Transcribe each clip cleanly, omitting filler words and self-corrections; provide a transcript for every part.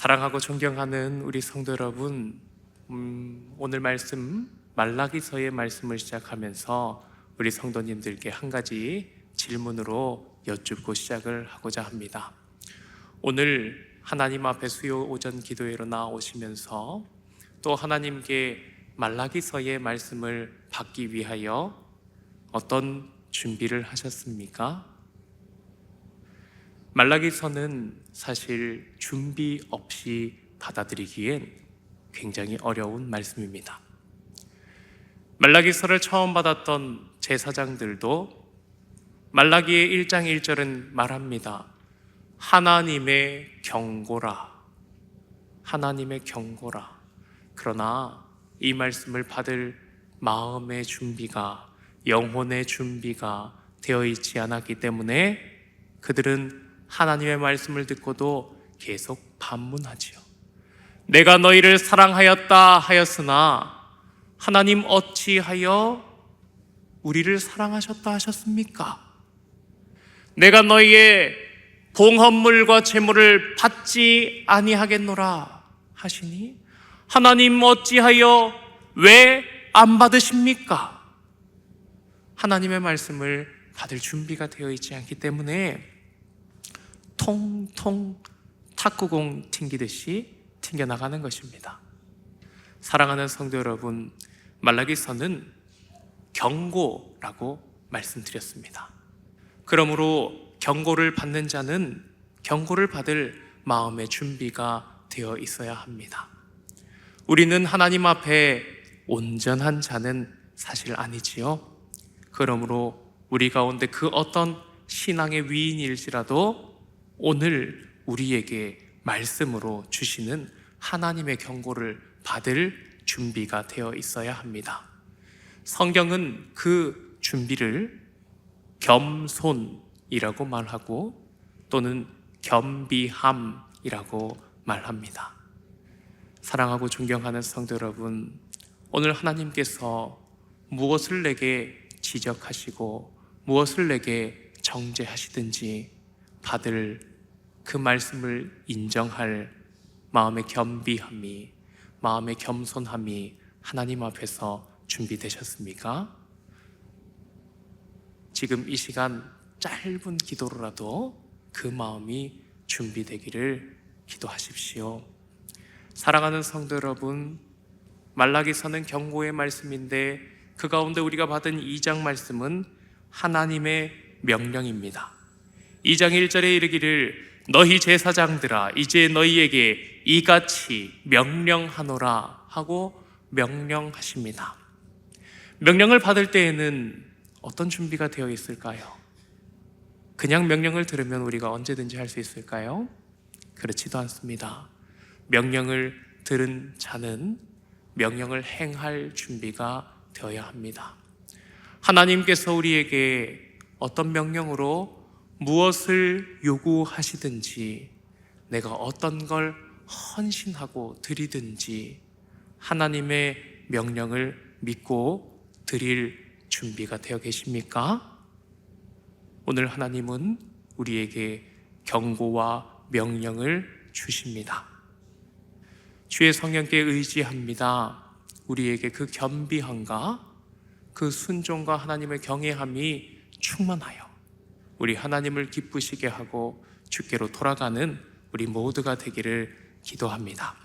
사랑하고 존경하는 우리 성도 여러분, 오늘 말씀 말라기서의 말씀을 시작하면서 우리 성도님들께 한 가지 질문으로 여쭙고 시작을 하고자 합니다. 오늘 하나님 앞에 수요 오전 기도회로 나오시면서 또 하나님께 말라기서의 말씀을 받기 위하여 어떤 준비를 하셨습니까? 말라기서는 사실 준비 없이 받아들이기엔 굉장히 어려운 말씀입니다. 말라기서를 처음 받았던 제사장들도 말라기의 1장 1절은 말합니다. 하나님의 경고라. 하나님의 경고라. 그러나 이 말씀을 받을 마음의 준비가, 영혼의 준비가 되어 있지 않았기 때문에 그들은 하나님의 말씀을 듣고도 계속 반문하지요. 내가 너희를 사랑하였다 하였으나 하나님 어찌하여 우리를 사랑하셨다 하셨습니까? 내가 너희의 봉헌물과 제물을 받지 아니하겠노라 하시니 하나님 어찌하여 왜 안 받으십니까? 하나님의 말씀을 받을 준비가 되어 있지 않기 때문에 통통 탁구공 튕기듯이 튕겨나가는 것입니다. 사랑하는 성도 여러분, 말라기서는 경고라고 말씀드렸습니다. 그러므로 경고를 받는 자는 경고를 받을 마음의 준비가 되어 있어야 합니다. 우리는 하나님 앞에 온전한 자는 사실 아니지요. 그러므로 우리 가운데 그 어떤 신앙의 위인일지라도 오늘 우리에게 말씀으로 주시는 하나님의 경고를 받을 준비가 되어 있어야 합니다. 성경은 그 준비를 겸손이라고 말하고 또는 겸비함이라고 말합니다. 사랑하고 존경하는 성도 여러분, 오늘 하나님께서 무엇을 내게 지적하시고 무엇을 내게 정죄하시든지 받을 그 말씀을 인정할 마음의 겸비함이, 마음의 겸손함이 하나님 앞에서 준비되셨습니까? 지금 이 시간 짧은 기도로라도 그 마음이 준비되기를 기도하십시오. 사랑하는 성도 여러분, 말라기서는 경고의 말씀인데 그 가운데 우리가 받은 2장 말씀은 하나님의 명령입니다. 2장 1절에 이르기를 너희 제사장들아 이제 너희에게 이같이 명령하노라 하고 명령하십니다. 명령을 받을 때에는 어떤 준비가 되어 있을까요? 그냥 명령을 들으면 우리가 언제든지 할 수 있을까요? 그렇지도 않습니다. 명령을 들은 자는 명령을 행할 준비가 되어야 합니다. 하나님께서 우리에게 어떤 명령으로 무엇을 요구하시든지 내가 어떤 걸 헌신하고 드리든지 하나님의 명령을 믿고 드릴 준비가 되어 계십니까? 오늘 하나님은 우리에게 경고와 명령을 주십니다. 주의 성령께 의지합니다. 우리에게 그 겸비함과 그 순종과 하나님의 경외함이 충만하여 우리 하나님을 기쁘시게 하고 주께로 돌아가는 우리 모두가 되기를 기도합니다.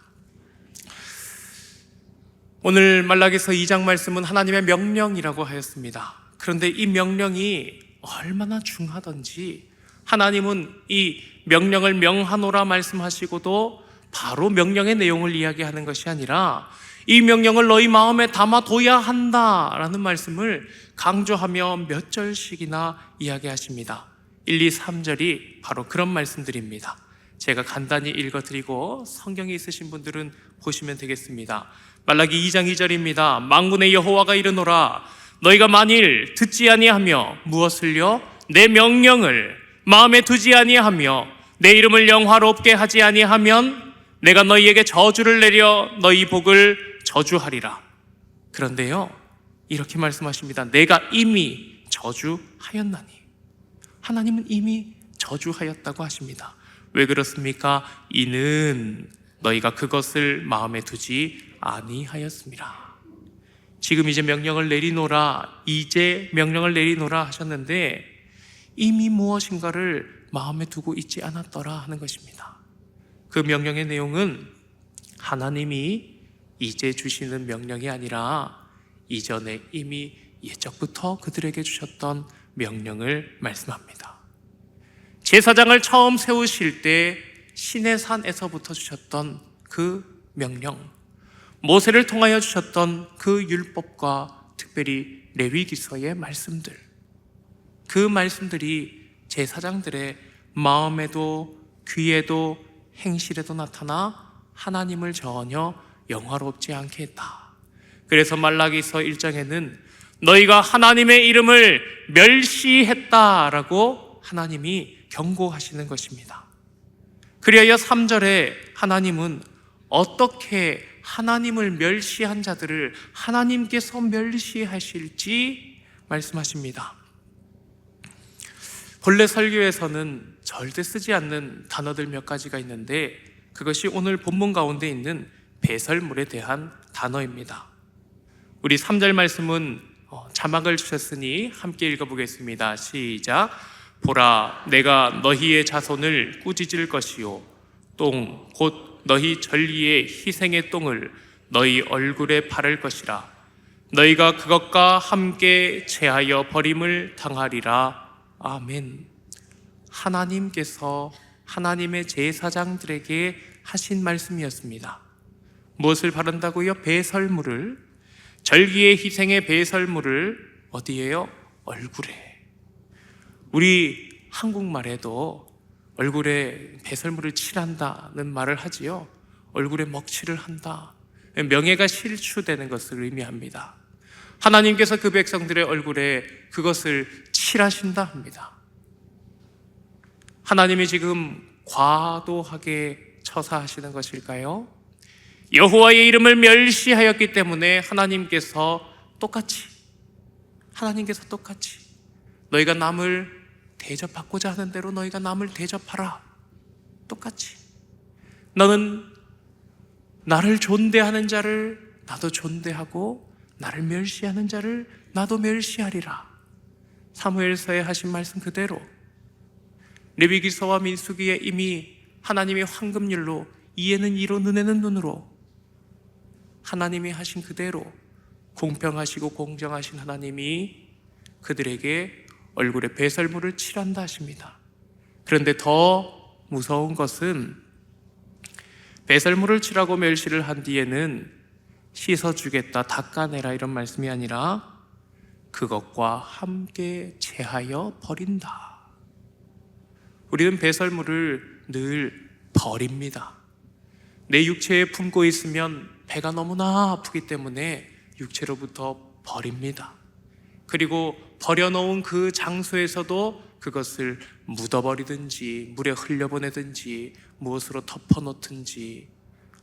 오늘 말라기서 2장 말씀은 하나님의 명령이라고 하였습니다. 그런데 이 명령이 얼마나 중하던지 하나님은 이 명령을 명하노라 말씀하시고도 바로 명령의 내용을 이야기하는 것이 아니라 이 명령을 너희 마음에 담아둬야 한다라는 말씀을 강조하며 몇 절씩이나 이야기하십니다. 1, 2, 3절이 바로 그런 말씀들입니다. 제가 간단히 읽어드리고 성경이 있으신 분들은 보시면 되겠습니다. 말라기 2장 2절입니다. 만군의 여호와가 이르노라 너희가 만일 듣지 아니하며 무엇을요? 내 명령을 마음에 두지 아니하며 내 이름을 영화롭게 하지 아니하면 내가 너희에게 저주를 내려 너희 복을 저주하리라. 그런데요, 이렇게 말씀하십니다. 내가 이미 저주하였나니. 하나님은 이미 저주하였다고 하십니다. 왜 그렇습니까? 이는 너희가 그것을 마음에 두지 아니하였습니다. 지금 이제 명령을 내리노라, 이제 명령을 내리노라 하셨는데 이미 무엇인가를 마음에 두고 있지 않았더라 하는 것입니다. 그 명령의 내용은 하나님이 이제 주시는 명령이 아니라 이전에 이미 예적부터 그들에게 주셨던 명령을 말씀합니다. 제사장을 처음 세우실 때 시내산에서부터 주셨던 그 명령, 모세를 통하여 주셨던 그 율법과 특별히 레위기서의 말씀들, 그 말씀들이 제사장들의 마음에도 귀에도 행실에도 나타나 하나님을 전혀 영화롭지 않게 했다. 그래서 말라기서 1장에는 너희가 하나님의 이름을 멸시했다라고 하나님이 경고하시는 것입니다. 그리하여 3절에 하나님은 어떻게 하나님을 멸시한 자들을 하나님께서 멸시하실지 말씀하십니다. 본래 설교에서는 절대 쓰지 않는 단어들 몇 가지가 있는데 그것이 오늘 본문 가운데 있는 배설물에 대한 단어입니다. 우리 3절 말씀은 자막을 주셨으니 함께 읽어보겠습니다. 시작. 보라, 내가 너희의 자손을 꾸짖을 것이요 똥 곧 너희 전리의 희생의 똥을 너희 얼굴에 바를 것이라. 너희가 그것과 함께 제하여 버림을 당하리라. 아멘. 하나님께서 하나님의 제사장들에게 하신 말씀이었습니다. 무엇을 바른다고요? 배설물을, 절기의 희생의 배설물을 어디에요? 얼굴에. 우리 한국말에도 얼굴에 배설물을 칠한다는 말을 하지요. 얼굴에 먹칠을 한다. 명예가 실추되는 것을 의미합니다. 하나님께서 그 백성들의 얼굴에 그것을 칠하신다 합니다. 하나님이 지금 과도하게 처사하시는 것일까요? 여호와의 이름을 멸시하였기 때문에 하나님께서 똑같이 너희가 남을 대접받고자 하는 대로 너희가 남을 대접하라. 똑같이 너는 나를 존대하는 자를 나도 존대하고 나를 멸시하는 자를 나도 멸시하리라. 사무엘서에 하신 말씀 그대로 레위기서와 민수기에 이미 하나님이 황금률로 이에는 이로 눈에는 눈으로 하나님이 하신 그대로 공평하시고 공정하신 하나님이 그들에게 얼굴에 배설물을 칠한다 하십니다. 그런데 더 무서운 것은 배설물을 칠하고 멸시를 한 뒤에는 씻어주겠다, 닦아내라 이런 말씀이 아니라 그것과 함께 제하여 버린다. 우리는 배설물을 늘 버립니다. 내 육체에 품고 있으면 배가 너무나 아프기 때문에 육체로부터 버립니다. 그리고 버려놓은 그 장소에서도 그것을 묻어버리든지 물에 흘려보내든지 무엇으로 덮어놓든지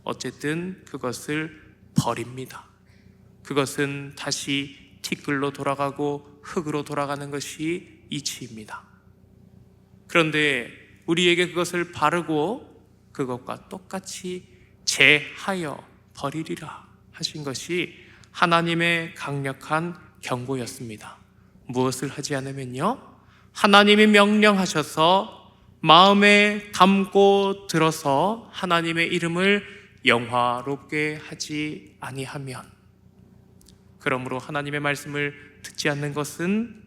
어쨌든 그것을 버립니다. 그것은 다시 티끌로 돌아가고 흙으로 돌아가는 것이 이치입니다. 그런데 우리에게 그것을 바르고 그것과 똑같이 제하여 버리리라 하신 것이 하나님의 강력한 경고였습니다. 무엇을 하지 않으면요? 하나님이 명령하셔서 마음에 담고 들어서 하나님의 이름을 영화롭게 하지 아니하면, 그러므로 하나님의 말씀을 듣지 않는 것은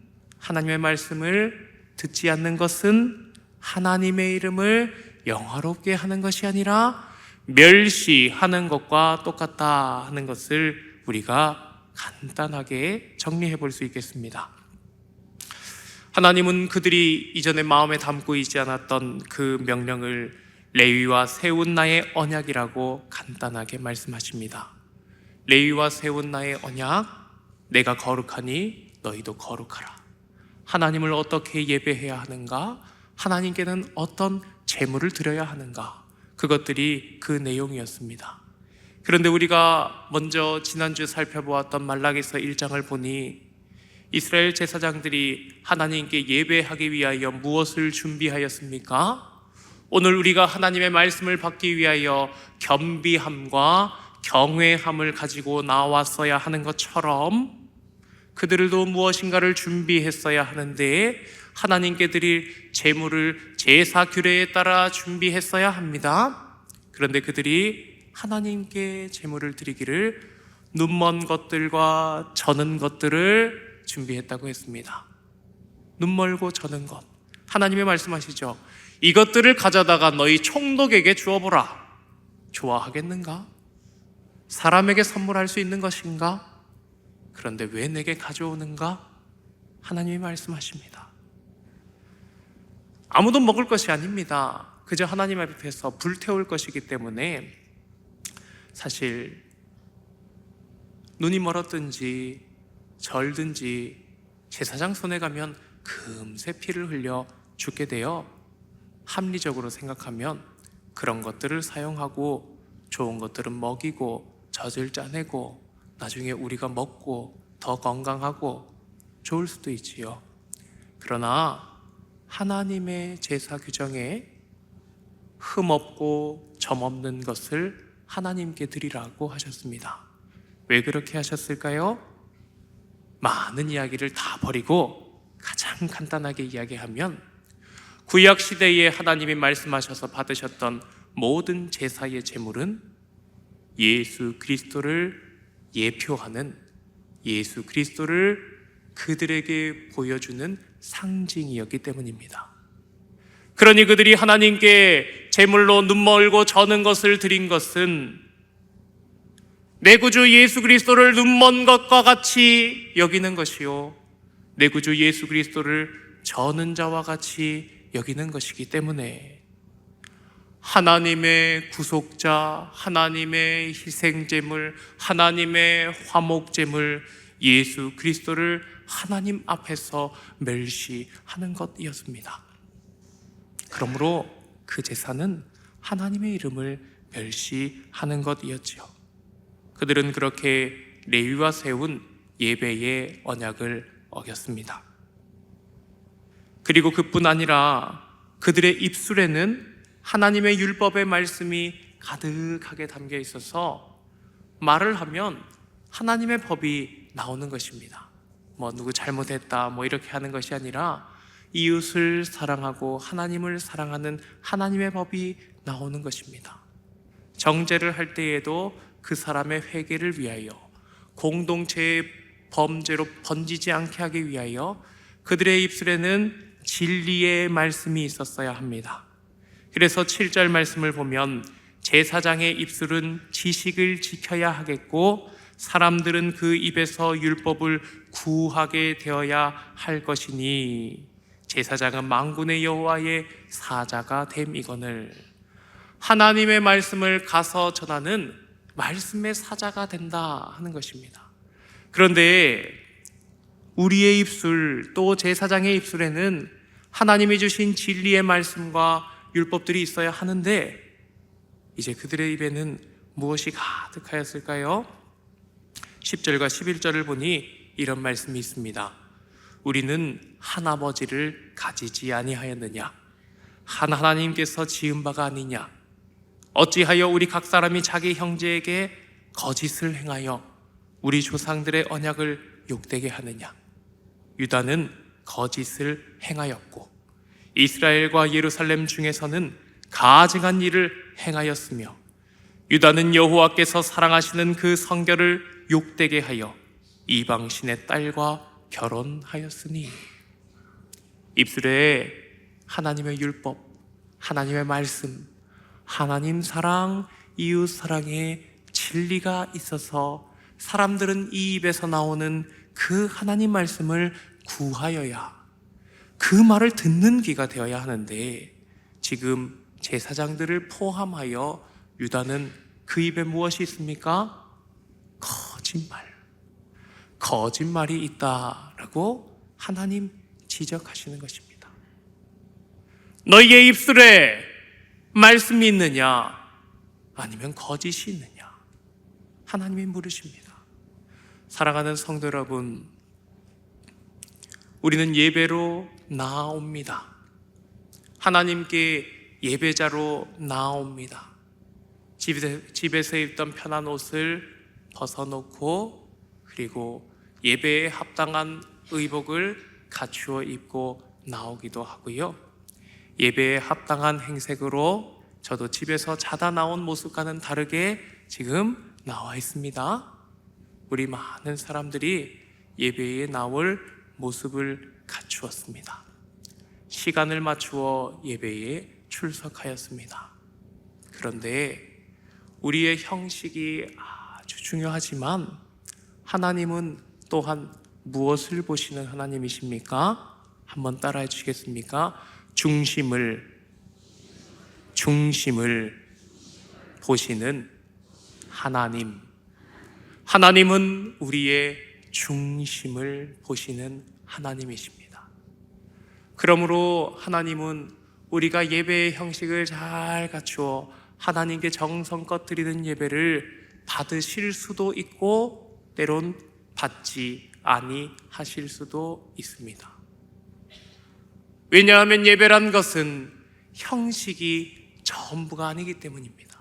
하나님의 이름을 영화롭게 하는 것이 아니라 멸시하는 것과 똑같다 하는 것을 우리가 간단하게 정리해 볼 수 있겠습니다. 하나님은 그들이 이전에 마음에 담고 있지 않았던 그 명령을 레위와 세운 나의 언약이라고 간단하게 말씀하십니다. 레위와 세운 나의 언약, 내가 거룩하니 너희도 거룩하라. 하나님을 어떻게 예배해야 하는가? 하나님께는 어떤 제물을 드려야 하는가? 그것들이 그 내용이었습니다. 그런데 우리가 먼저 지난주 살펴보았던 말라기서 1장을 보니 이스라엘 제사장들이 하나님께 예배하기 위하여 무엇을 준비하였습니까? 오늘 우리가 하나님의 말씀을 받기 위하여 겸비함과 경외함을 가지고 나왔어야 하는 것처럼 그들도 무엇인가를 준비했어야 하는데 하나님께 드릴 제물을 제사 규례에 따라 준비했어야 합니다. 그런데 그들이 하나님께 제물을 드리기를 눈먼 것들과 저는 것들을 준비했다고 했습니다. 눈멀고 저는 것, 하나님의 말씀하시죠. 이것들을 가져다가 너희 총독에게 주어보라. 좋아하겠는가? 사람에게 선물할 수 있는 것인가? 그런데 왜 내게 가져오는가? 하나님이 말씀하십니다. 아무도 먹을 것이 아닙니다. 그저 하나님 앞에서 불태울 것이기 때문에 사실 눈이 멀었든지 절든지 제사장 손에 가면 금세 피를 흘려 죽게 되어 합리적으로 생각하면 그런 것들을 사용하고 좋은 것들은 먹이고 젖을 짜내고 나중에 우리가 먹고 더 건강하고 좋을 수도 있지요. 그러나 하나님의 제사 규정에 흠없고 점없는 것을 하나님께 드리라고 하셨습니다. 왜 그렇게 하셨을까요? 많은 이야기를 다 버리고 가장 간단하게 이야기하면 구약 시대에 하나님이 말씀하셔서 받으셨던 모든 제사의 제물은 예수 그리스도를 예표하는, 예수 그리스도를 그들에게 보여주는 상징이었기 때문입니다. 그러니 그들이 하나님께 제물로 눈멀고 저는 것을 드린 것은 내 구주 예수 그리스도를 눈먼 것과 같이 여기는 것이요, 내 구주 예수 그리스도를 저는 자와 같이 여기는 것이기 때문에 하나님의 구속자, 하나님의 희생제물, 하나님의 화목제물 예수 그리스도를 하나님 앞에서 멸시하는 것이었습니다. 그러므로 그 제사는 하나님의 이름을 멸시하는 것이었지요. 그들은 그렇게 레위와 세운 예배의 언약을 어겼습니다. 그리고 그뿐 아니라 그들의 입술에는 하나님의 율법의 말씀이 가득하게 담겨 있어서 말을 하면 하나님의 법이 나오는 것입니다. 누구 잘못했다 이렇게 하는 것이 아니라 이웃을 사랑하고 하나님을 사랑하는 하나님의 법이 나오는 것입니다. 정죄를 할 때에도 그 사람의 회개를 위하여, 공동체의 범죄로 번지지 않게 하기 위하여 그들의 입술에는 진리의 말씀이 있었어야 합니다. 그래서 7절 말씀을 보면 제사장의 입술은 지식을 지켜야 하겠고 사람들은 그 입에서 율법을 구하게 되어야 할 것이니 제사장은 만군의 여호와의 사자가 됨이거늘. 하나님의 말씀을 가서 전하는 말씀의 사자가 된다 하는 것입니다. 그런데 우리의 입술, 또 제사장의 입술에는 하나님이 주신 진리의 말씀과 율법들이 있어야 하는데 이제 그들의 입에는 무엇이 가득하였을까요? 10절과 11절을 보니 이런 말씀이 있습니다. 우리는 한 아버지를 가지지 아니하였느냐? 한 하나님께서 지은 바가 아니냐? 어찌하여 우리 각 사람이 자기 형제에게 거짓을 행하여 우리 조상들의 언약을 욕되게 하느냐? 유다는 거짓을 행하였고 이스라엘과 예루살렘 중에서는 가증한 일을 행하였으며 유다는 여호와께서 사랑하시는 그 성결을 욕되게 하여 이방신의 딸과 결혼하였으니. 입술에 하나님의 율법, 하나님의 말씀, 하나님 사랑, 이웃 사랑의 진리가 있어서 사람들은 이 입에서 나오는 그 하나님 말씀을 구하여야, 그 말을 듣는 귀가 되어야 하는데 지금 제사장들을 포함하여 유다는 그 입에 무엇이 있습니까? 거짓말이 있다라고 하나님 지적하시는 것입니다. 너희의 입술에 말씀이 있느냐? 아니면 거짓이 있느냐? 하나님이 물으십니다. 사랑하는 성도 여러분, 우리는 예배로 나옵니다. 하나님께 예배자로 나옵니다. 집에서 입던 편한 옷을 벗어놓고 그리고 예배에 합당한 의복을 갖추어 입고 나오기도 하고요. 예배에 합당한 행색으로 저도 집에서 자다 나온 모습과는 다르게 지금 나와 있습니다. 우리 많은 사람들이 예배에 나올 모습을 갖추었습니다. 시간을 맞추어 예배에 출석하였습니다. 그런데 우리의 형식이 아주 중요하지만 하나님은 또한 무엇을 보시는 하나님이십니까? 한번 따라해 주시겠습니까? 중심을 보시는 하나님. 하나님은 우리의 중심을 보시는 하나님이십니다. 그러므로 하나님은 우리가 예배의 형식을 잘 갖추어 하나님께 정성껏 드리는 예배를 받으실 수도 있고 때론 받지 아니하실 수도 있습니다. 왜냐하면 예배란 것은 형식이 전부가 아니기 때문입니다.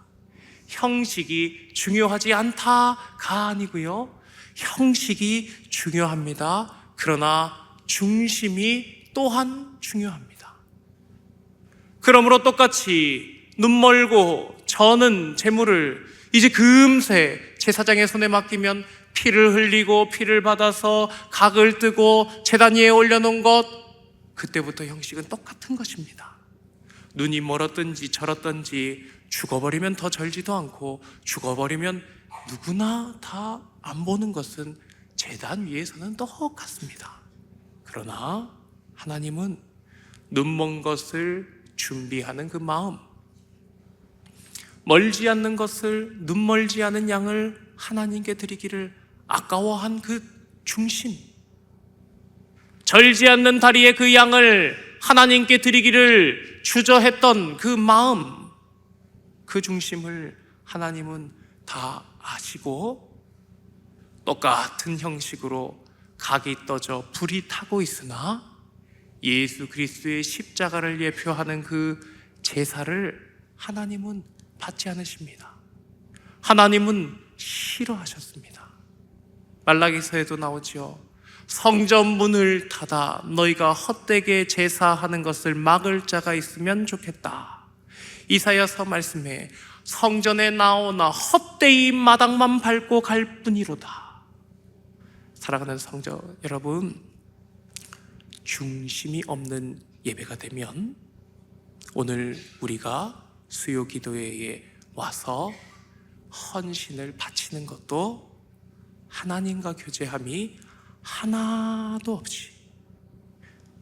형식이 중요하지 않다가 아니고요, 형식이 중요합니다. 그러나 중심이 또한 중요합니다. 그러므로 똑같이 눈 멀고 저는 재물을 이제 금세 제사장의 손에 맡기면 피를 흘리고 피를 받아서 각을 뜨고 제단 위에 올려놓은 것, 그때부터 형식은 똑같은 것입니다. 눈이 멀었든지 절었든지 죽어버리면 더 절지도 않고 죽어버리면 누구나 다 안 보는 것은 제단 위에서는 똑같습니다. 그러나 하나님은 눈먼 것을 준비하는 그 마음, 멀지 않는 것을, 눈 멀지 않은 양을 하나님께 드리기를 아까워한 그 중심, 절지 않는 다리의 그 양을 하나님께 드리기를 주저했던 그 마음, 그 중심을 하나님은 다 아시고 똑같은 형식으로 각이 떠져 불이 타고 있으나 예수 그리스도의 십자가를 예표하는 그 제사를 하나님은 받지 않으십니다. 하나님은 싫어하셨습니다. 말라기서에도 나오죠. 성전 문을 닫아 너희가 헛되게 제사하는 것을 막을 자가 있으면 좋겠다. 이사야서 말씀에 성전에 나오나 헛되이 마당만 밟고 갈 뿐이로다. 사랑하는 성도 여러분, 중심이 없는 예배가 되면 오늘 우리가 수요 기도회에 와서 헌신을 바치는 것도 하나님과 교제함이 하나도 없이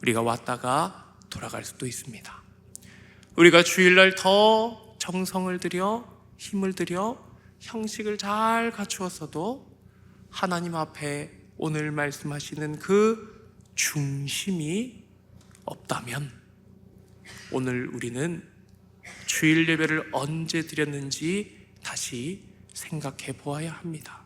우리가 왔다가 돌아갈 수도 있습니다. 우리가 주일날 더 정성을 들여 힘을 들여 형식을 잘 갖추었어도 하나님 앞에 오늘 말씀하시는 그 중심이 없다면 오늘 우리는 주일 예배를 언제 드렸는지 다시 생각해 보아야 합니다.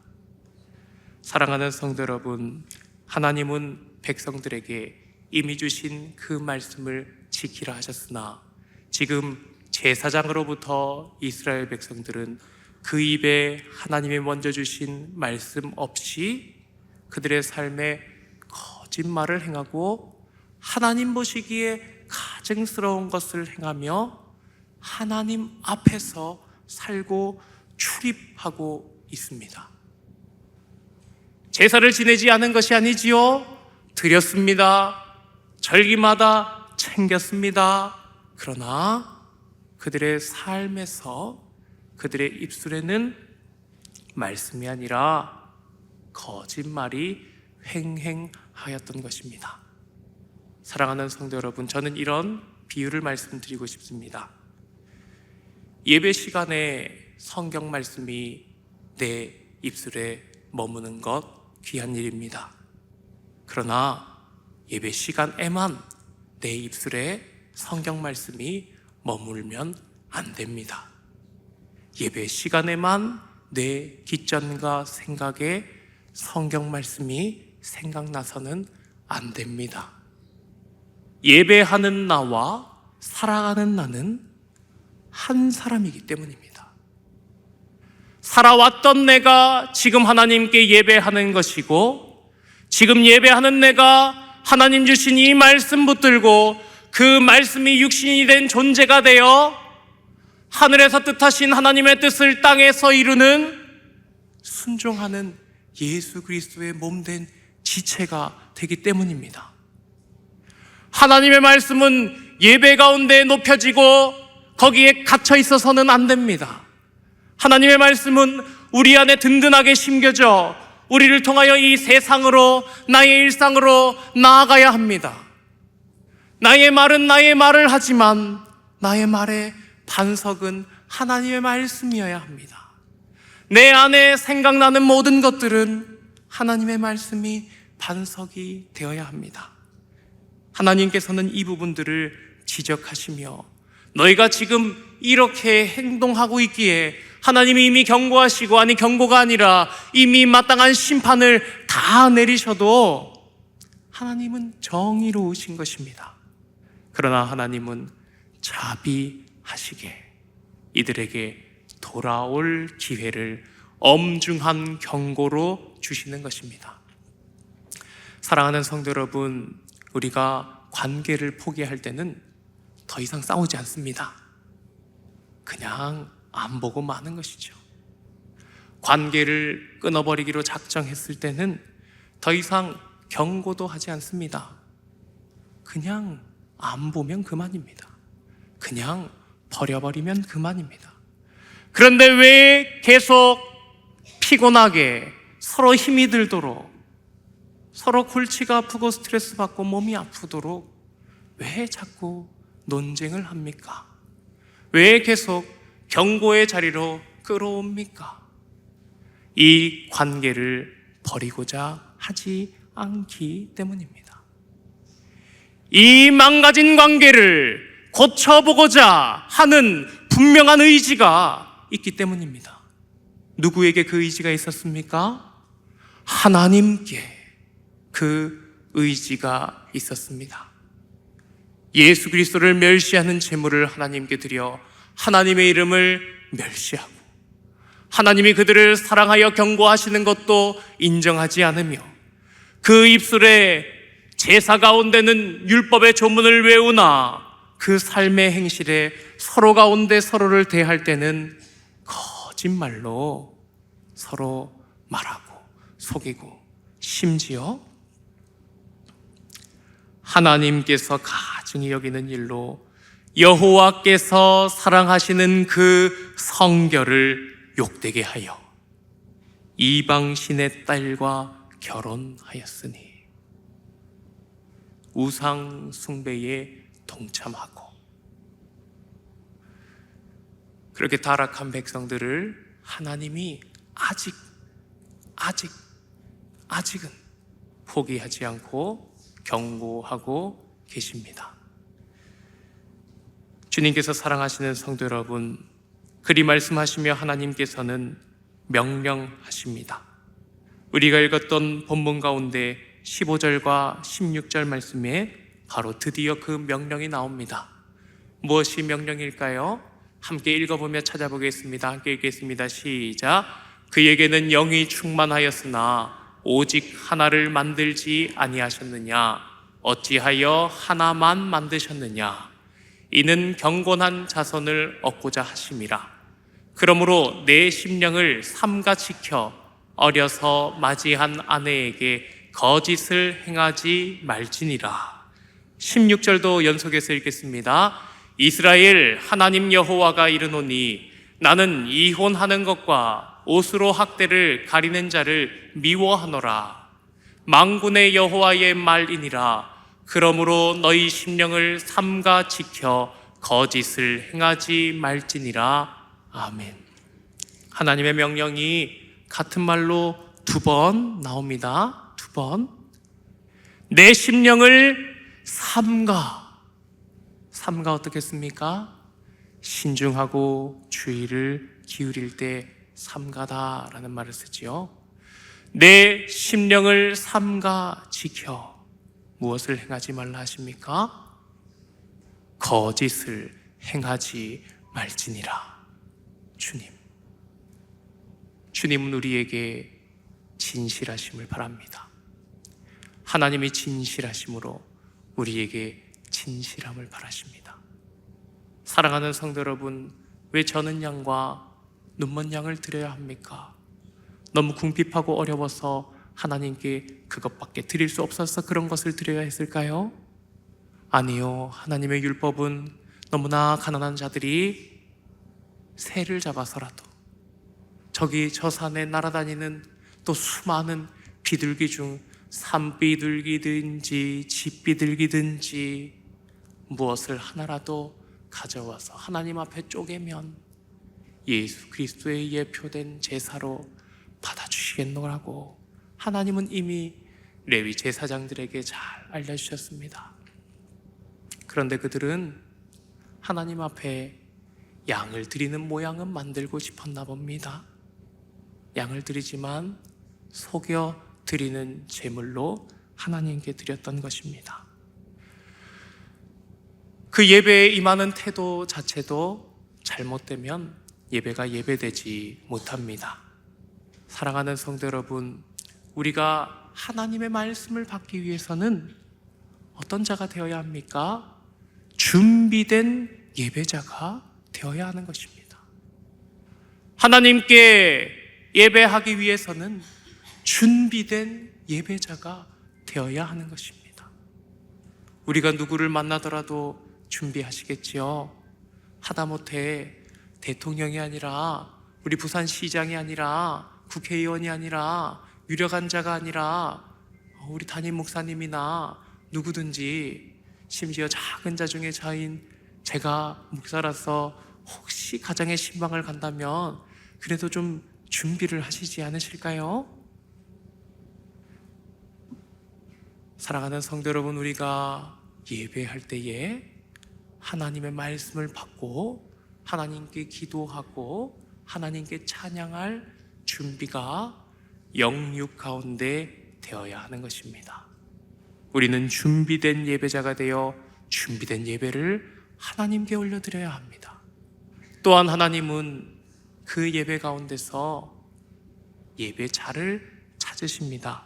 사랑하는 성도 여러분, 하나님은 백성들에게 이미 주신 그 말씀을 지키라 하셨으나 지금 제사장으로부터 이스라엘 백성들은 그 입에 하나님이 먼저 주신 말씀 없이 그들의 삶에 거짓말을 행하고 하나님 보시기에 가증스러운 것을 행하며 하나님 앞에서 살고 출입하고 있습니다. 제사를 지내지 않은 것이 아니지요. 드렸습니다. 절기마다 챙겼습니다. 그러나 그들의 삶에서 그들의 입술에는 말씀이 아니라 거짓말이 횡행하였던 것입니다. 사랑하는 성도 여러분, 저는 이런 비유를 말씀드리고 싶습니다. 예배 시간에 성경 말씀이 내 입술에 머무는 것 귀한 일입니다. 그러나 예배 시간에만 내 입술에 성경 말씀이 머물면 안 됩니다. 예배 시간에만 내 깃전과 생각에 성경 말씀이 생각나서는 안 됩니다. 예배하는 나와 살아가는 나는 한 사람이기 때문입니다. 살아왔던 내가 지금 하나님께 예배하는 것이고, 지금 예배하는 내가 하나님 주신 이 말씀 붙들고 그 말씀이 육신이 된 존재가 되어 하늘에서 뜻하신 하나님의 뜻을 땅에서 이루는 순종하는 예수 그리스도의 몸된 지체가 되기 때문입니다. 하나님의 말씀은 예배 가운데 높여지고 거기에 갇혀 있어서는 안 됩니다. 하나님의 말씀은 우리 안에 든든하게 심겨져 우리를 통하여 이 세상으로, 나의 일상으로 나아가야 합니다. 나의 말은 나의 말을 하지만 나의 말의 반석은 하나님의 말씀이어야 합니다. 내 안에 생각나는 모든 것들은 하나님의 말씀이 반석이 되어야 합니다. 하나님께서는 이 부분들을 지적하시며, 너희가 지금 이렇게 행동하고 있기에 하나님이 이미 경고하시고, 아니 경고가 아니라 이미 마땅한 심판을 다 내리셔도 하나님은 정의로우신 것입니다. 그러나 하나님은 자비하시게 이들에게 돌아올 기회를 엄중한 경고로 주시는 것입니다. 사랑하는 성도 여러분, 우리가 관계를 포기할 때는 더 이상 싸우지 않습니다. 그냥 안 보고 마는 것이죠. 관계를 끊어버리기로 작정했을 때는 더 이상 경고도 하지 않습니다. 그냥 안 보면 그만입니다. 그냥 버려버리면 그만입니다. 그런데 왜 계속 피곤하게 서로 힘이 들도록, 서로 골치가 아프고 스트레스 받고 몸이 아프도록 왜 자꾸 논쟁을 합니까? 왜 계속 경고의 자리로 끌어옵니까? 이 관계를 버리고자 하지 않기 때문입니다. 이 망가진 관계를 고쳐보고자 하는 분명한 의지가 있기 때문입니다. 누구에게 그 의지가 있었습니까? 하나님께 그 의지가 있었습니다. 예수 그리스도를 멸시하는 제물을 하나님께 드려 하나님의 이름을 멸시하고, 하나님이 그들을 사랑하여 경고하시는 것도 인정하지 않으며, 그 입술에 제사 가운데는 율법의 조문을 외우나 그 삶의 행실에 서로 가운데 서로를 대할 때는 거짓말로 서로 말하고 속이고, 심지어 하나님께서 가증히 여기는 일로 여호와께서 사랑하시는 그 성결을 욕되게 하여 이방신의 딸과 결혼하였으니 우상 숭배에 동참하고, 그렇게 타락한 백성들을 하나님이 아직은 포기하지 않고 경고하고 계십니다. 주님께서 사랑하시는 성도 여러분, 그리 말씀하시며 하나님께서는 명령하십니다. 우리가 읽었던 본문 가운데 15절과 16절 말씀에 바로 드디어 그 명령이 나옵니다. 무엇이 명령일까요? 함께 읽어보며 찾아보겠습니다. 함께 읽겠습니다. 시작. 그에게는 영이 충만하였으나 오직 하나를 만들지 아니하셨느냐? 어찌하여 하나만 만드셨느냐? 이는 경건한 자손을 얻고자 하심이라. 그러므로 내 심령을 삼가 지켜 어려서 맞이한 아내에게 거짓을 행하지 말지니라. 16절도 연속해서 읽겠습니다. 이스라엘 하나님 여호와가 이르노니 나는 이혼하는 것과 옷으로 학대를 가리는 자를 미워하노라. 만군의 여호와의 말이니라. 그러므로 너희 심령을 삼가 지켜 거짓을 행하지 말지니라. 아멘. 하나님의 명령이 같은 말로 2번 나옵니다. 2번. 내 심령을 삼가 어떻겠습니까? 신중하고 주의를 기울일 때 삼가다라는 말을 쓰지요. 내 심령을 삼가 지켜 무엇을 행하지 말라 하십니까? 거짓을 행하지 말지니라. 주님은 우리에게 진실하심을 바랍니다. 하나님이 진실하심으로 우리에게 진실함을 바라십니다. 사랑하는 성도 여러분, 왜 저는 양과 눈먼 양을 드려야 합니까? 너무 궁핍하고 어려워서 하나님께 그것밖에 드릴 수 없어서 그런 것을 드려야 했을까요? 아니요. 하나님의 율법은 너무나 가난한 자들이 새를 잡아서라도 저기 저 산에 날아다니는 또 수많은 비둘기 중 산비둘기든지 집비둘기든지 무엇을 하나라도 가져와서 하나님 앞에 쪼개면 예수 그리스도의 예표된 제사로 받아주시겠노라고 하나님은 이미 레위 제사장들에게 잘 알려주셨습니다. 그런데 그들은 하나님 앞에 양을 드리는 모양은 만들고 싶었나 봅니다. 양을 드리지만 속여 드리는 제물로 하나님께 드렸던 것입니다. 그 예배에 임하는 태도 자체도 잘못되면 예배가 예배되지 못합니다. 사랑하는 성도 여러분, 우리가 하나님의 말씀을 받기 위해서는 어떤 자가 되어야 합니까? 준비된 예배자가 되어야 하는 것입니다. 하나님께 예배하기 위해서는 준비된 예배자가 되어야 하는 것입니다. 우리가 누구를 만나더라도 준비하시겠지요. 하다못해 대통령이 아니라 우리 부산시장이 아니라 국회의원이 아니라 유력한 자가 아니라 우리 담임 목사님이나 누구든지 심지어 작은 자 중에 자인 제가 목사라서 혹시 가정의 신방을 간다면 그래도 좀 준비를 하시지 않으실까요? 사랑하는 성도 여러분, 우리가 예배할 때에 하나님의 말씀을 받고 하나님께 기도하고 하나님께 찬양할 준비가 영육 가운데 되어야 하는 것입니다. 우리는 준비된 예배자가 되어 준비된 예배를 하나님께 올려드려야 합니다. 또한 하나님은 그 예배 가운데서 예배자를 찾으십니다.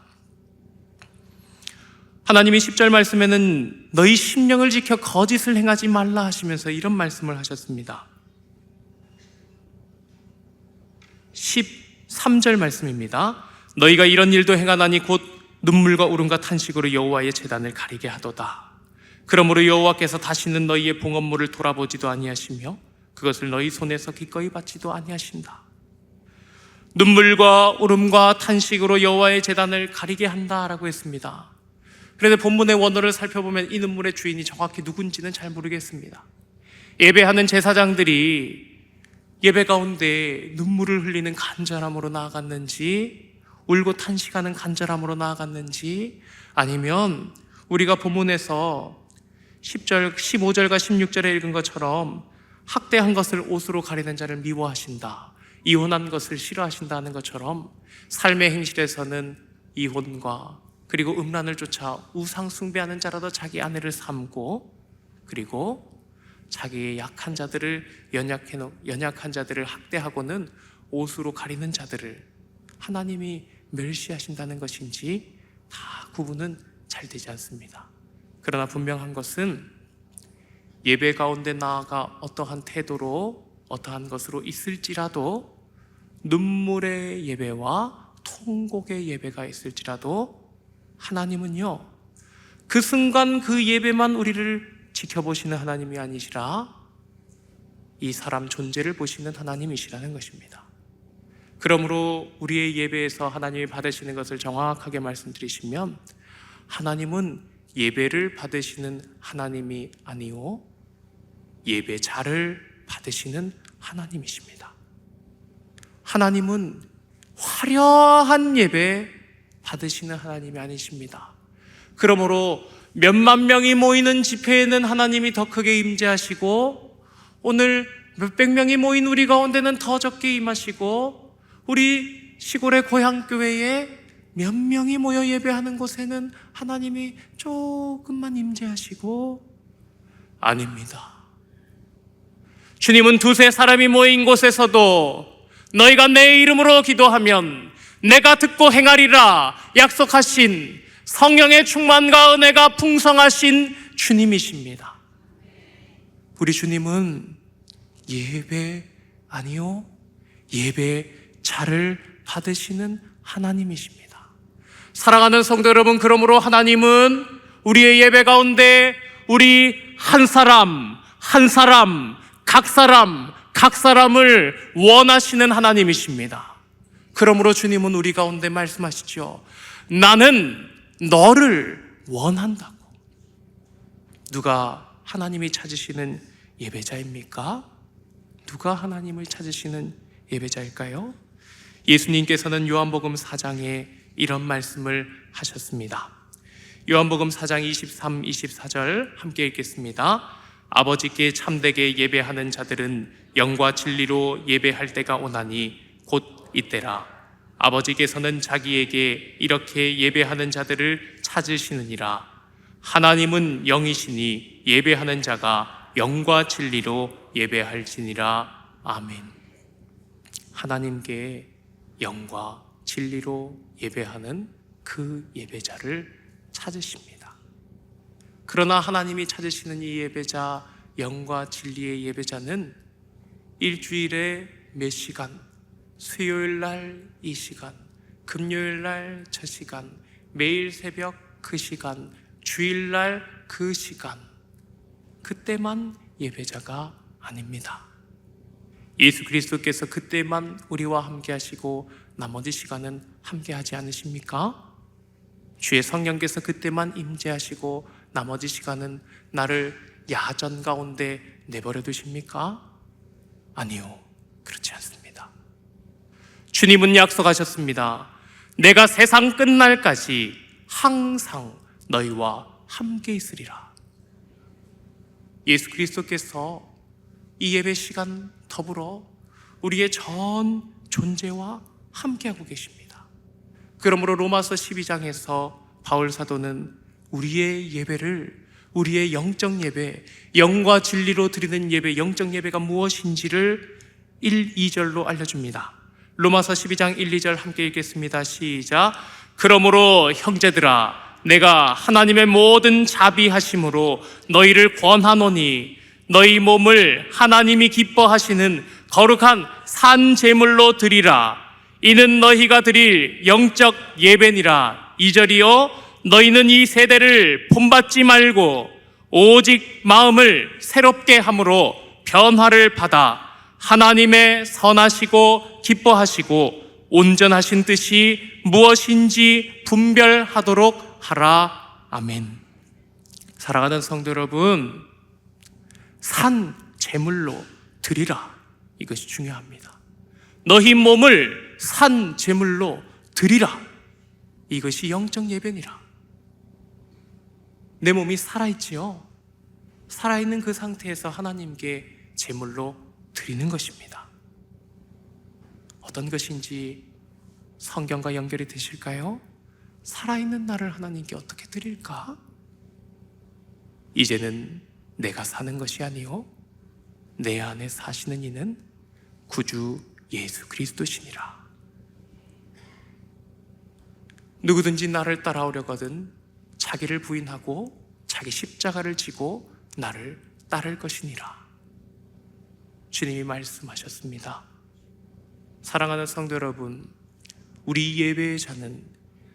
하나님이 10절 말씀에는 너희 심령을 지켜 거짓을 행하지 말라 하시면서 이런 말씀을 하셨습니다. 13절 말씀입니다. 너희가 이런 일도 행하나니 곧 눈물과 울음과 탄식으로 여호와의 제단을 가리게 하도다. 그러므로 여호와께서 다시는 너희의 봉헌물을 돌아보지도 아니하시며 그것을 너희 손에서 기꺼이 받지도 아니하신다. 눈물과 울음과 탄식으로 여호와의 제단을 가리게 한다라고 했습니다. 그런데 본문의 원어를 살펴보면 이 눈물의 주인이 정확히 누군지는 잘 모르겠습니다. 예배하는 제사장들이 예배 가운데 눈물을 흘리는 간절함으로 나아갔는지, 울고 탄식하는 간절함으로 나아갔는지, 아니면 우리가 본문에서 10절, 15절과 16절에 읽은 것처럼 학대한 것을 옷으로 가리는 자를 미워하신다, 이혼한 것을 싫어하신다는 것처럼 삶의 행실에서는 이혼과 그리고 음란을 쫓아 우상 숭배하는 자라도 자기 아내를 삼고, 그리고 자기의 약한 자들을 연약한 자들을 학대하고는 옷으로 가리는 자들을 하나님이 멸시하신다는 것인지 다 구분은 잘 되지 않습니다. 그러나 분명한 것은 예배 가운데 나아가 어떠한 태도로 어떠한 것으로 있을지라도, 눈물의 예배와 통곡의 예배가 있을지라도 하나님은요, 그 순간 그 예배만 우리를 지켜보시는 하나님이 아니시라 이 사람 존재를 보시는 하나님이시라는 것입니다. 그러므로 우리의 예배에서 하나님이 받으시는 것을 정확하게 말씀드리시면, 하나님은 예배를 받으시는 하나님이 아니오 예배자를 받으시는 하나님이십니다. 하나님은 화려한 예배 받으시는 하나님이 아니십니다. 그러므로 몇만 명이 모이는 집회에는 하나님이 더 크게 임재하시고, 오늘 몇백 명이 모인 우리 가운데는 더 적게 임하시고, 우리 시골의 고향교회에 몇 명이 모여 예배하는 곳에는 하나님이 조금만 임재하시고, 아닙니다. 주님은 두세 사람이 모인 곳에서도 너희가 내 이름으로 기도하면 내가 듣고 행하리라 약속하신 성령의 충만과 은혜가 풍성하신 주님이십니다. 우리 주님은 예배 아니요, 예배자를 받으시는 하나님이십니다. 사랑하는 성도 여러분, 그러므로 하나님은 우리의 예배 가운데 우리 한 사람 한 사람, 각 사람을 원하시는 하나님이십니다. 그러므로 주님은 우리 가운데 말씀하시죠. 나는 너를 원한다고. 누가 하나님이 찾으시는 예배자입니까? 누가 하나님을 찾으시는 예배자일까요? 예수님께서는 요한복음 4장에 이런 말씀을 하셨습니다. 요한복음 4장 23, 24절 함께 읽겠습니다. 아버지께 참되게 예배하는 자들은 영과 진리로 예배할 때가 오나니 곧 이때라. 아버지께서는 자기에게 이렇게 예배하는 자들을 찾으시느니라. 하나님은 영이시니 예배하는 자가 영과 진리로 예배할지니라. 아멘. 하나님께 영과 진리로 예배하는 그 예배자를 찾으십니다. 그러나 하나님이 찾으시는 이 예배자, 영과 진리의 예배자는 일주일에 몇 시간, 수요일 날 이 시간, 금요일 날 저 시간, 매일 새벽 그 시간, 주일 날 그 시간, 그때만 예배자가 아닙니다. 예수 그리스도께서 그때만 우리와 함께 하시고 나머지 시간은 함께 하지 않으십니까? 주의 성령께서 그때만 임재하시고 나머지 시간은 나를 야전 가운데 내버려 두십니까? 아니요, 그렇지 않습니다. 주님은 약속하셨습니다. 내가 세상 끝날까지 항상 너희와 함께 있으리라. 예수 그리스도께서 이 예배 시간 더불어 우리의 전 존재와 함께하고 계십니다. 그러므로 로마서 12장에서 바울 사도는 우리의 예배를, 우리의 영적 예배, 영과 진리로 드리는 예배, 영적 예배가 무엇인지를 1, 2절로 알려줍니다. 로마서 12장 1, 2절 함께 읽겠습니다. 시작. 그러므로 형제들아, 내가 하나님의 모든 자비하심으로 너희를 권하노니 너희 몸을 하나님이 기뻐하시는 거룩한 산 제물로 드리라. 이는 너희가 드릴 영적 예배니라. 2절이요. 너희는 이 세대를 본받지 말고 오직 마음을 새롭게 함으로 변화를 받아 하나님의 선하시고 기뻐하시고 온전하신 뜻이 무엇인지 분별하도록 하라. 아멘. 사랑하는 성도 여러분, 산 제물로 드리라. 이것이 중요합니다. 너희 몸을 산 제물로 드리라. 이것이 영적 예배니라. 내 몸이 살아있지요. 살아있는 그 상태에서 하나님께 제물로 드리는 것입니다. 어떤 것인지 성경과 연결이 되실까요? 살아있는 나를 하나님께 어떻게 드릴까? 이제는 내가 사는 것이 아니요 내 안에 사시는 이는 구주 예수 그리스도시니라. 누구든지 나를 따라오려거든 자기를 부인하고 자기 십자가를 지고 나를 따를 것이니라. 주님이 말씀하셨습니다. 사랑하는 성도 여러분, 우리 예배자는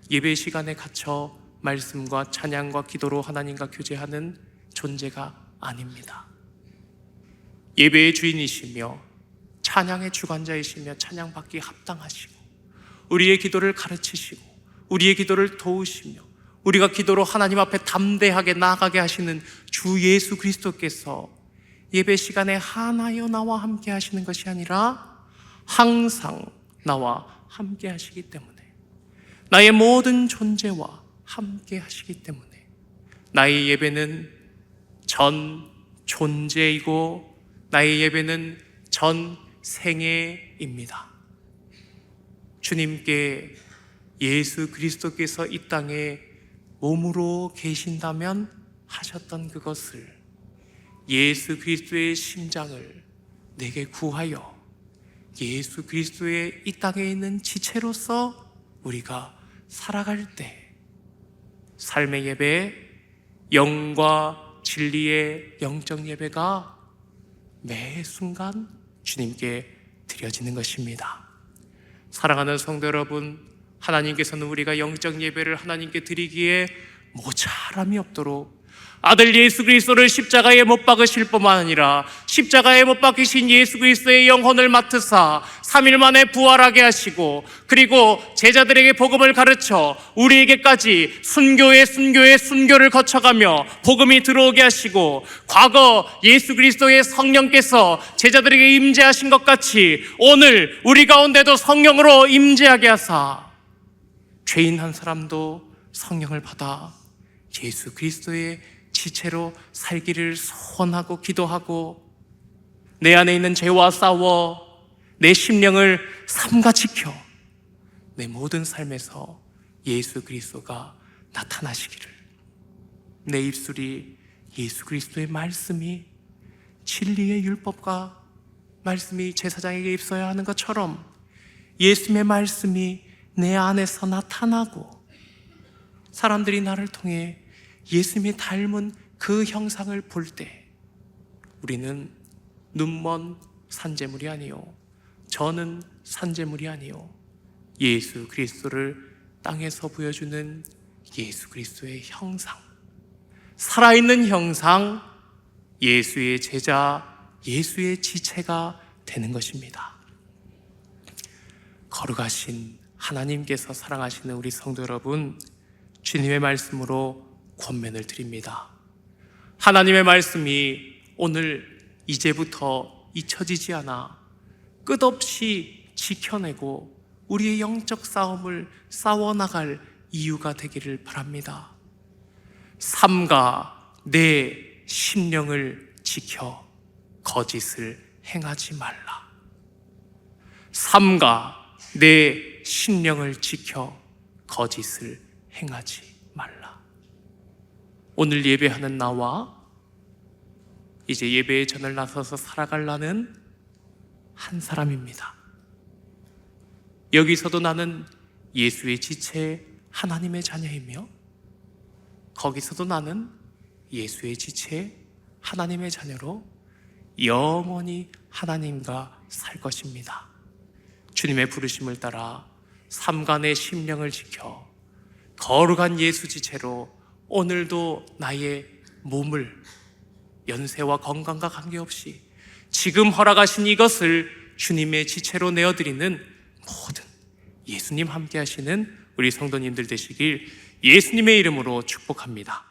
예배 시간에 갇혀 말씀과 찬양과 기도로 하나님과 교제하는 존재가 아닙니다. 예배의 주인이시며 찬양의 주관자이시며 찬양받기 합당하시고 우리의 기도를 가르치시고 우리의 기도를 도우시며 우리가 기도로 하나님 앞에 담대하게 나아가게 하시는 주 예수 그리스도께서 예배 시간에 하나여 나와 함께 하시는 것이 아니라 항상 나와 함께 하시기 때문에, 나의 모든 존재와 함께 하시기 때문에 나의 예배는 전 존재이고 나의 예배는 전 생애입니다. 주님께 예수 그리스도께서 이 땅에 몸으로 계신다면 하셨던 그것을, 예수 그리스도의 심장을 내게 구하여 예수 그리스도의 이 땅에 있는 지체로서 우리가 살아갈 때 삶의 예배, 영과 진리의 영적 예배가 매 순간 주님께 드려지는 것입니다. 사랑하는 성도 여러분, 하나님께서는 우리가 영적 예배를 하나님께 드리기에 모자람이 없도록 아들 예수 그리스도를 십자가에 못 박으실 뿐만 아니라 십자가에 못 박히신 예수 그리스도의 영혼을 맡으사 3일 만에 부활하게 하시고, 그리고 제자들에게 복음을 가르쳐 우리에게까지 순교를 거쳐가며 복음이 들어오게 하시고, 과거 예수 그리스도의 성령께서 제자들에게 임재하신 것 같이 오늘 우리 가운데도 성령으로 임재하게 하사 죄인 한 사람도 성령을 받아 예수 그리스도의 지체로 살기를 소원하고 기도하고, 내 안에 있는 죄와 싸워 내 심령을 삼가 지켜 내 모든 삶에서 예수 그리스도가 나타나시기를, 내 입술이 예수 그리스도의 말씀이, 진리의 율법과 말씀이 제사장에게 입서야 하는 것처럼 예수님의 말씀이 내 안에서 나타나고, 사람들이 나를 통해 예수님이 닮은 그 형상을 볼 때 우리는 눈먼 산재물이 아니요, 저는 산재물이 아니요, 예수 그리스도를 땅에서 보여주는 예수 그리스도의 형상, 살아있는 형상, 예수의 제자, 예수의 지체가 되는 것입니다. 거룩하신 하나님께서 사랑하시는 우리 성도 여러분, 주님의 말씀으로 권면을 드립니다. 하나님의 말씀이 오늘 이제부터 잊혀지지 않아 끝없이 지켜내고 우리의 영적 싸움을 싸워나갈 이유가 되기를 바랍니다. 삼가 내 심령을 지켜 거짓을 행하지 말라. 삼가 내 심령을 지켜 거짓을 행하지 말라. 오늘 예배하는 나와 이제 예배의 전을 나서서 살아갈 나는 한 사람입니다. 여기서도 나는 예수의 지체, 하나님의 자녀이며, 거기서도 나는 예수의 지체, 하나님의 자녀로 영원히 하나님과 살 것입니다. 주님의 부르심을 따라 삼간의 심령을 지켜 거룩한 예수 지체로 오늘도 나의 몸을 연세와 건강과 관계없이 지금 허락하신 이것을 주님의 지체로 내어드리는 모든 예수님 함께 하시는 우리 성도님들 되시길 예수님의 이름으로 축복합니다.